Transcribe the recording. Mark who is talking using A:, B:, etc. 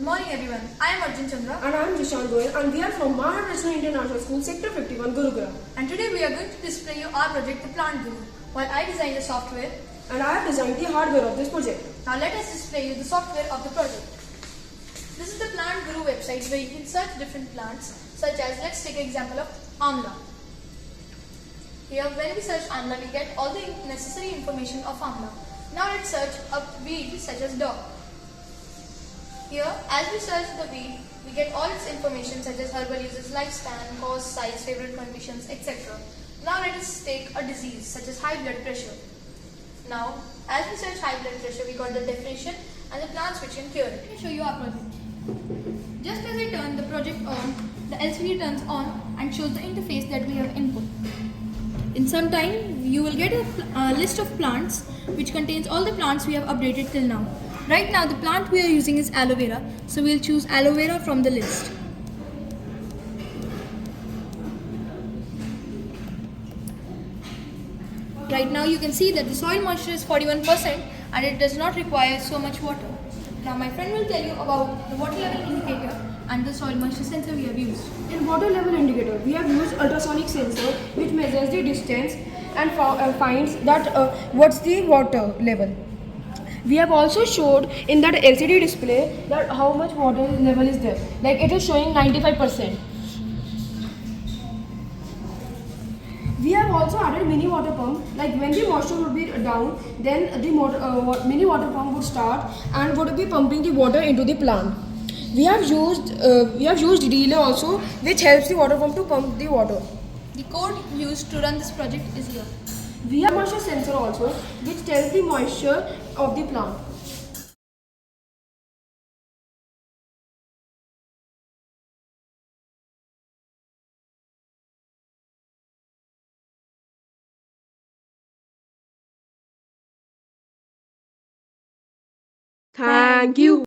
A: Good morning everyone. I am Arjun Chandra
B: And I am Jishan Goyal and we are from Maharashtra International School, Sector 51, Gurugram.
A: and today we are going to display you our project, the Plant Guru, while I designed the software.
B: And I have designed the hardware of this project.
A: Now let us display you the software of the project. This is the Plant Guru website where you can search different plants, such as, let's take an example of Amla. Here when we search Amla, we get all the necessary information of Amla. Now let's search a weed such as dock. Here, as we search the weed, we get all its information such as herbal uses, lifespan, cause, size, favorite conditions, etc. Now let us take a disease such as high blood pressure. Now, as we search high blood pressure, we got the definition and the plants which can cure it. Let me show you our project. Just as I turn the project on, the LCD turns on and shows the interface that we have input. In some time, you will get a list of plants which contains all the plants we have updated till now. Right now, the plant we are using is aloe vera, so we will choose aloe vera from the list. Right now, you can see that the soil moisture is 41% and it does not require so much water. Now, my friend will tell you about the water level indicator and the soil moisture sensor we have used.
B: In water level indicator, we have used ultrasonic sensor which measures the distance and finds that what's the water level. We have also showed in that LCD display that how much water level is there. Like it is showing 95%. We have also added mini water pump. Like when the moisture would be down, then the mini water pump would start and would be pumping the water into the plant. We have used relay also, which helps the water pump to pump the water.
A: The code used to run this project is here.
B: We have moisture sensor also, which tells the moisture of the plant. Thank you.